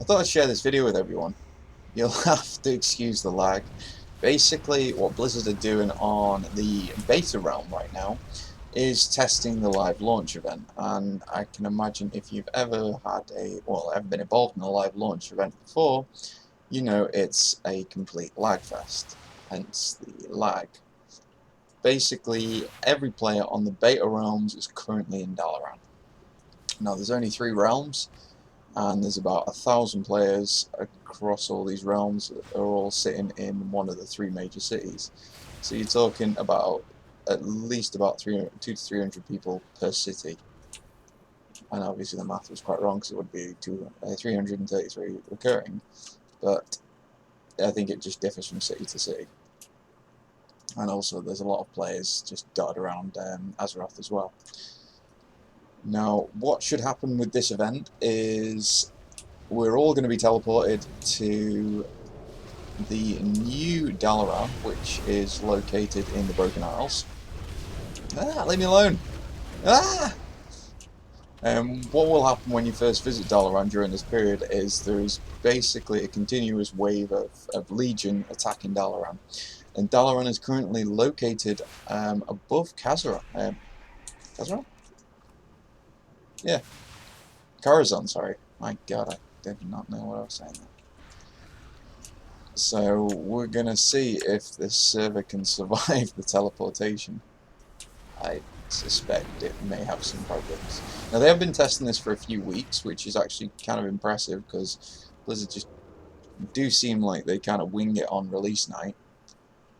I thought I'd share this video with everyone. You'll have to excuse the lag. Basically, what Blizzard are doing on the beta realm right now is testing the live launch event. And I can imagine if you've ever ever been involved in a live launch event before, you know it's a complete lag fest. Hence the lag. Basically, every player on the beta realms is currently in Dalaran. Now, there's only 3 realms, and there's about 1,000 players across all these realms that are all sitting in one of the 3 major cities. So you're talking about at least about 200 to 300 people per city. And obviously the math was quite wrong because it would be 333 recurring, but I think it just differs from city to city. And also there's a lot of players just dotted around Azeroth as well. Now, what should happen with this event is we're all going to be teleported to the new Dalaran, which is located in the Broken Isles. Ah, leave me alone! Ah! What will happen when you first visit Dalaran during this period is there is basically a continuous wave of Legion attacking Dalaran. And Dalaran is currently located above Khazra. Khazra? Yeah, Karazhan, sorry. My god, I did not know what I was saying there. So we're gonna see if this server can survive the teleportation. I suspect it may have some problems. Now they have been testing this for a few weeks, which is actually kind of impressive because Blizzard just do seem like they kind of wing it on release night.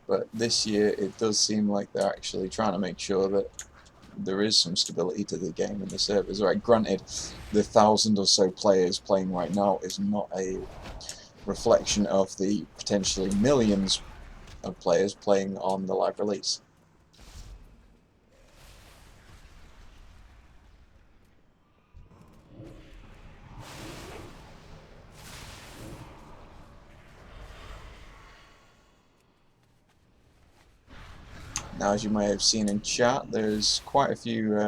But this year it does seem like they're actually trying to make sure that there is some stability to the game and the servers. Right, granted, the 1,000 or so players playing right now is not a reflection of the potentially millions of players playing on the live release. Now, as you may have seen in chat, there's quite a few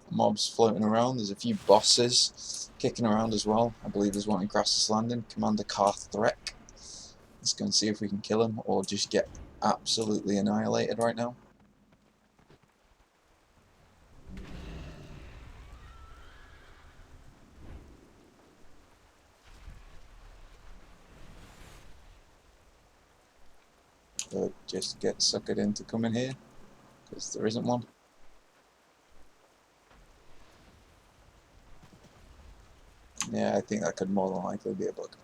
mobs floating around. There's a few bosses kicking around as well. I believe there's one in Crassus Landing, Commander Karthrek. Let's go and see if we can kill him or just get absolutely annihilated right now. But just get suckered into coming here, because there isn't one. Yeah, I think that could more than likely be a bug.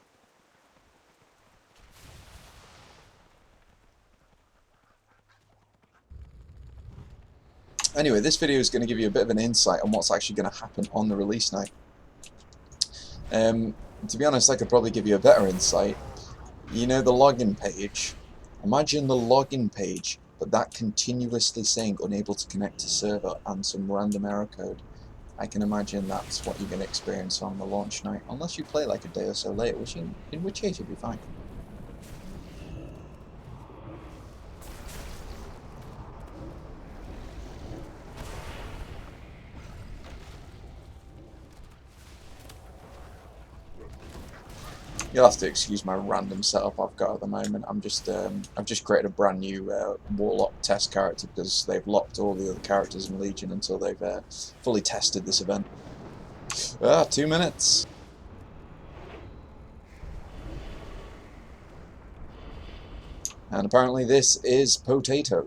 Anyway, this video is going to give you a bit of an insight on what's actually going to happen on the release night. To be honest, I could probably give you a better insight. You know the login page? Imagine the login page, but that continuously saying unable to connect to server and some random error code. I can imagine that's what you're going to experience on the launch night, unless you play like a day or so later, in which case you'll be fine. You'll have to excuse my random setup I've got at the moment. I've just created a brand new Warlock test character because they've locked all the other characters in Legion until they've fully tested this event. 2 minutes. And apparently this is potato.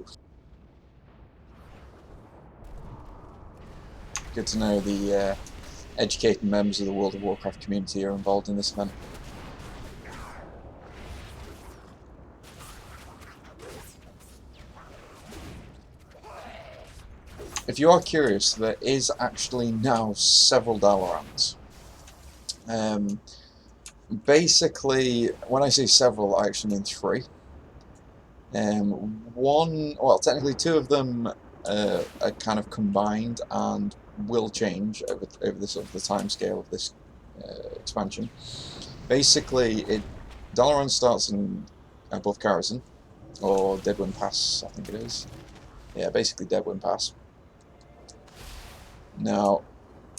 Good to know the educated members of the World of Warcraft community are involved in this event. If you are curious, there is actually now several Dalarans. Basically, when I say several, I actually mean 3. Technically 2 of them are kind of combined and will change over the sort of the time scale of this expansion. Basically, Dalaran starts in above Karazhan, or Deadwind Pass, I think it is. Yeah, basically Deadwind Pass. Now,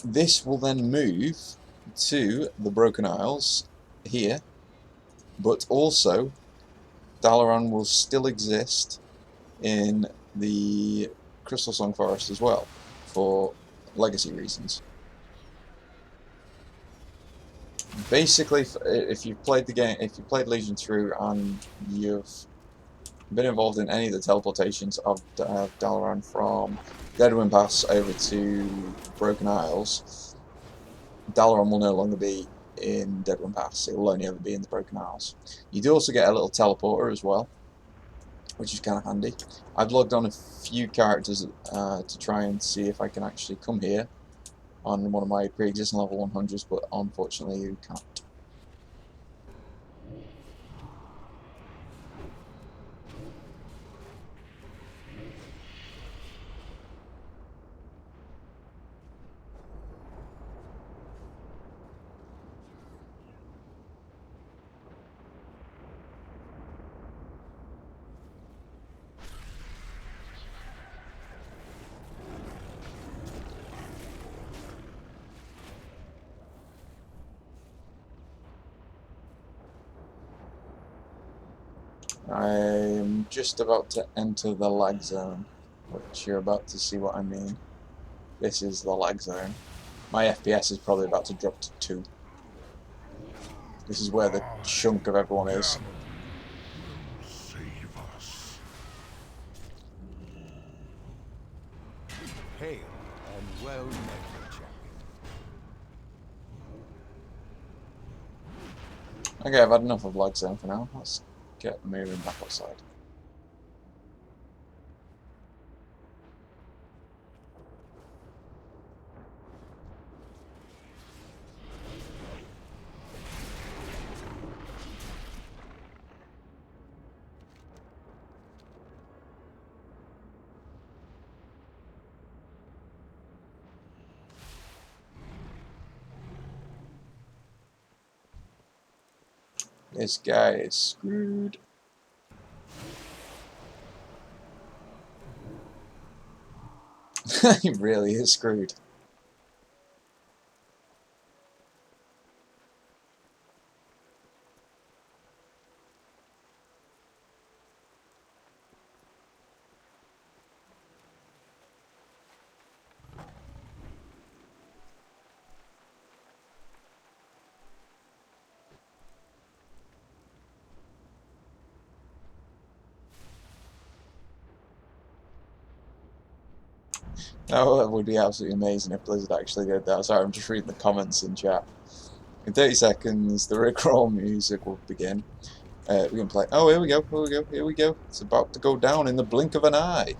this will then move to the Broken Isles here, but also Dalaran will still exist in the Crystalsong Forest as well, for legacy reasons. Basically, if you've played the game, if you played Legion through and you've been involved in any of the teleportations of Dalaran from Deadwind Pass over to Broken Isles, Dalaran will no longer be in Deadwind Pass. It will only ever be in the Broken Isles. You do also get a little teleporter as well, which is kind of handy. I've logged on a few characters to try and see if I can actually come here on one of my pre-existing level 100s, but unfortunately you can't. I'm just about to enter the lag zone, which you're about to see what I mean. This is the lag zone. My FPS is probably about to drop to 2. This is where the chunk of everyone is. Save us. Hail and well met, champion. Okay, I've had enough of lag zone for now. Let's get moving back outside. This guy is screwed. He really is screwed. Oh, it would be absolutely amazing if Blizzard actually did that. Sorry, I'm just reading the comments in chat. In 30 seconds, the Rickroll music will begin. We can play. Oh, here we go, here we go, here we go. It's about to go down in the blink of an eye.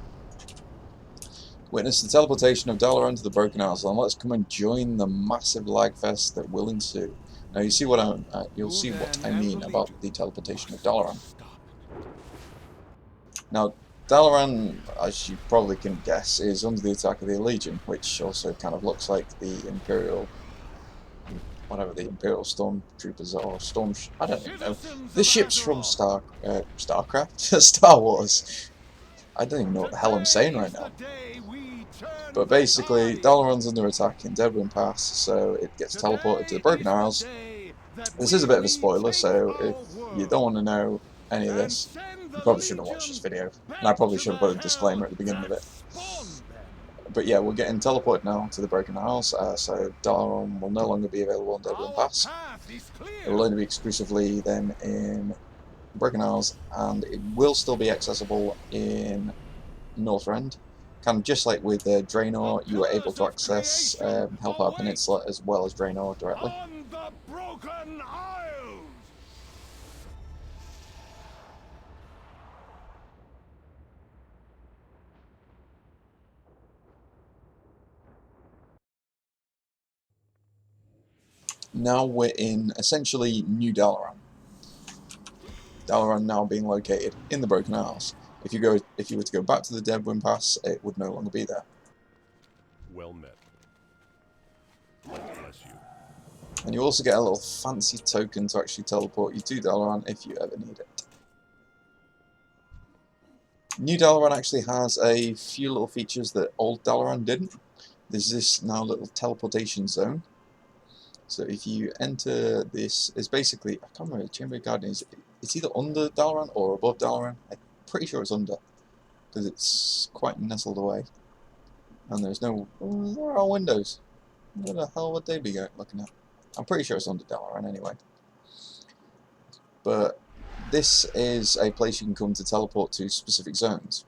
Witness the teleportation of Dalaran to the Broken Isles, and let's come and join the massive lag fest that will ensue. Now you see what you'll see what I mean about the teleportation of Dalaran. Now, Dalaran, as you probably can guess, is under the attack of the Legion, which also kind of looks like the Imperial, whatever the Imperial Stormtroopers or I don't even know. The ships from StarCraft? Star Wars. I don't even know what the hell I'm saying right now. But basically, Dalaran's under attack in Deadwind Pass, so it gets teleported to the Broken Isles. This is a bit of a spoiler, so if you don't want to know any of this, you probably shouldn't watch this video. And I probably should have put a disclaimer at the beginning of it. But yeah, we're getting teleported now to the Broken Isles, so Dalaran will no longer be available on Deadwind Pass. It will only be exclusively then in Broken Isles, and it will still be accessible in Northrend. Kind of just like with Draenor, you were able to access Hellfire Peninsula as well as Draenor directly. Now we're in essentially New Dalaran. Dalaran now being located in the Broken Isles. If you were to go back to the Deadwind Pass, it would no longer be there. Well met. Bless you. And you also get a little fancy token to actually teleport you to Dalaran if you ever need it. New Dalaran actually has a few little features that old Dalaran didn't. There's this now little teleportation zone, So if you enter this, it's basically, I can't remember, Chamber of Guardian is, it's either under Dalaran or above Dalaran. I'm pretty sure it's under, because it's quite nestled away. And there's no, oh, there are windows. Where the hell would they be looking at? I'm pretty sure it's under Dalaran anyway. But this is a place you can come to teleport to specific zones.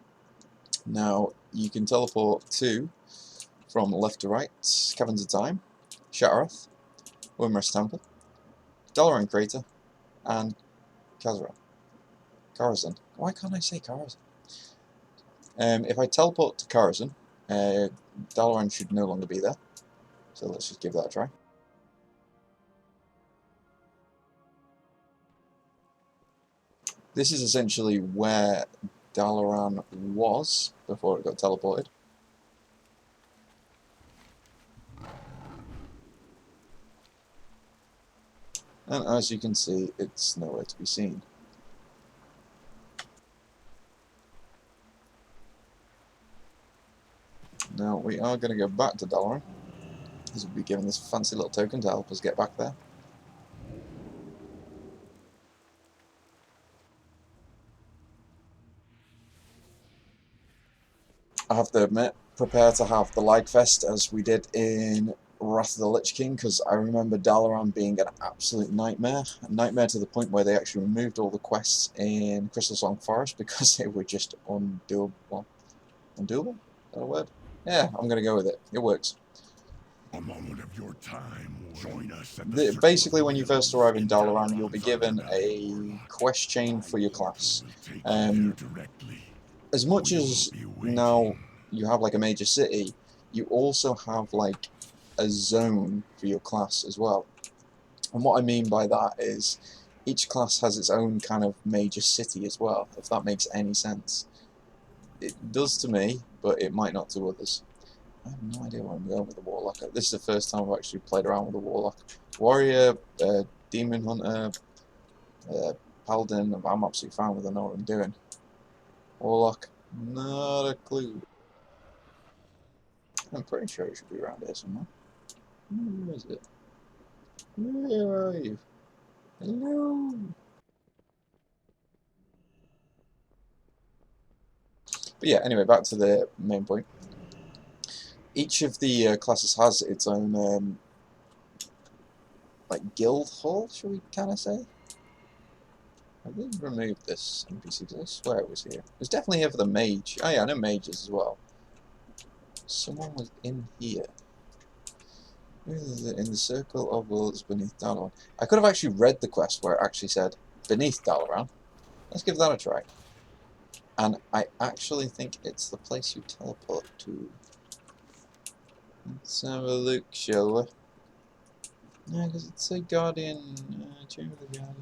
Now, you can teleport to, from left to right, Caverns of Time, Shatarath, Wimrest Temple, Dalaran Crater, and Karazhan. Why can't I say Karazhan? If I teleport to Karazhan, Dalaran should no longer be there. So let's just give that a try. This is essentially where Dalaran was before it got teleported. And as you can see, it's nowhere to be seen. Now we are going to go back to Dalaran, as we'll be given this fancy little token to help us get back there. I have to admit, prepare to have the lag fest as we did in Wrath of the Lich King, because I remember Dalaran being an absolute nightmare. A nightmare to the point where they actually removed all the quests in Crystalsong Forest because they were just undoable. Undoable? Is that a word? Yeah, I'm going to go with it. It works. A moment of your time. Join us at Basically, when you first arrive in Dalaran, you'll be given a quest chain for your class. As much as now you have like a major city, you also have like a zone for your class as well. And what I mean by that is each class has its own kind of major city as well, if that makes any sense. It does to me, but it might not to others. I have no idea where I'm going with the Warlock. This is the first time I've actually played around with the Warlock. Warrior, Demon Hunter, Paladin, I'm absolutely fine with it, I know what I'm doing. Warlock, not a clue. I'm pretty sure it should be around here somewhere. Where is it? Where are you? Hello? But yeah, anyway, back to the main point. Each of the classes has its own, like, guild hall, shall we kind of say? I really removed this NPC because I swear it was here. It was definitely here for the mage. Oh yeah, I know mages as well. Someone was in here. In the circle of worlds beneath Dalaran. I could have actually read the quest where it actually said beneath Dalaran. Let's give that a try. And I actually think it's the place you teleport to. Let's have a look, shall we? Yeah, because it's a Guardian, Chamber of the Guardian.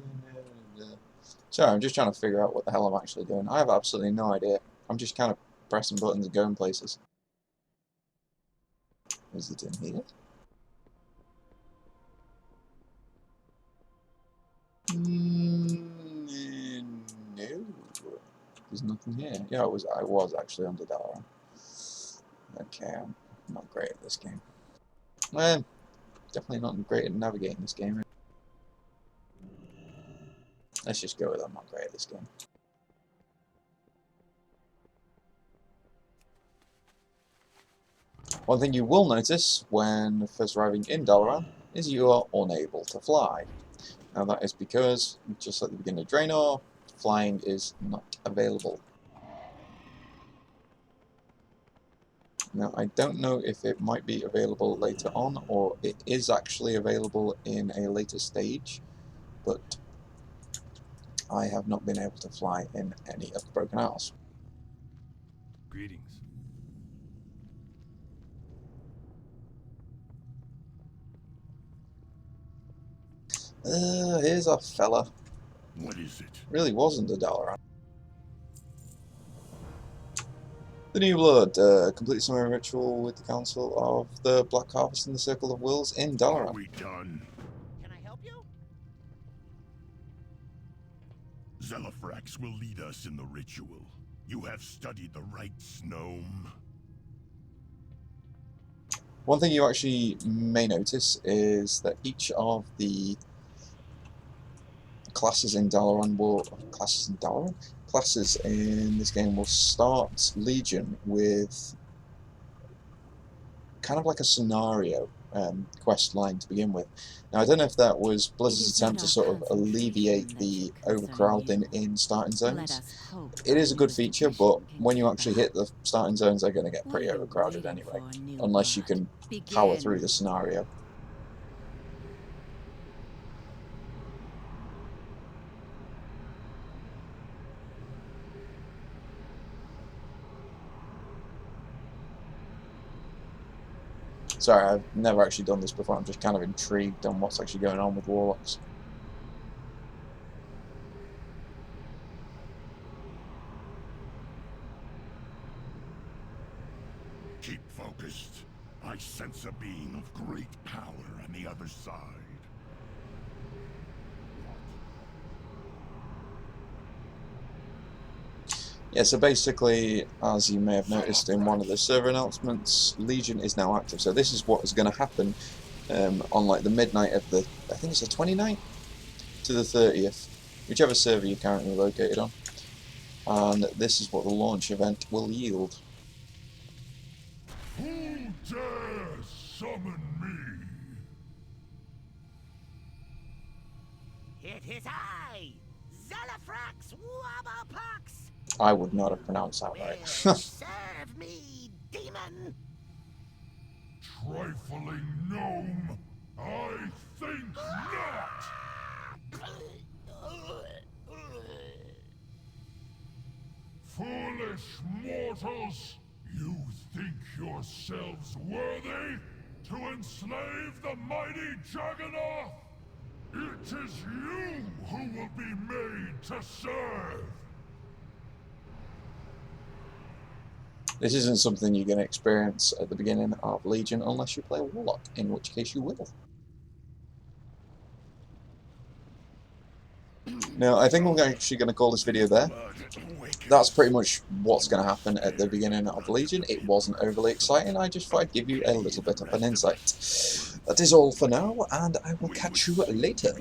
Sorry, I'm just trying to figure out what the hell I'm actually doing. I have absolutely no idea. I'm just kind of pressing buttons and going places. Is it in here? No. There's nothing here. Yeah, I was actually under Dalaran. Okay, I'm not great at this game. Well, definitely not great at navigating this game. Let's just go with I'm not great at this game. One thing you will notice when first arriving in Dalaran is you are unable to fly. Now that is because, just like the beginning of Draenor, flying is not available. Now I don't know if it might be available later on, or it is actually available in a later stage, but I have not been able to fly in any of the Broken Isles. Greetings. Here's a fella. What is it? Really wasn't a Dalaran. The New Blood, complete summary ritual with the Council of the Black Harvest in the Circle of Wills in Are Dalaran. we done? Can I help you? Zelifrax will lead us in the ritual. You have studied the rites, gnome. One thing you actually may notice is that each of the classes in this game will start Legion with kind of like a scenario quest line to begin with. Now I don't know if that was Blizzard's attempt to sort of alleviate the overcrowding in starting zones. It is a good feature, but when you actually hit the starting zones, they're going to get pretty overcrowded anyway, unless you can power through the scenario. Sorry, I've never actually done this before. I'm just kind of intrigued on what's actually going on with Warlocks. Keep focused. I sense a being of great power on the other side. Yeah, so basically, as you may have noticed in one of the server announcements, Legion is now active. So this is what is going to happen on like the midnight of the, I think it's the 29th to the 30th, whichever server you're currently located on. And this is what the launch event will yield. Who dares summon me? It is I, Zalafrax Wobberpox. I would not have pronounced that right. Serve me, demon. Trifling gnome, I think not! Foolish mortals! You think yourselves worthy to enslave the mighty Juggernaut? It is you who will be made to serve! This isn't something you're going to experience at the beginning of Legion unless you play Warlock, in which case you will. Now, I think I'm actually going to call this video there. That's pretty much what's going to happen at the beginning of Legion. It wasn't overly exciting, I just thought I'd give you a little bit of an insight. That is all for now, and I will catch you later.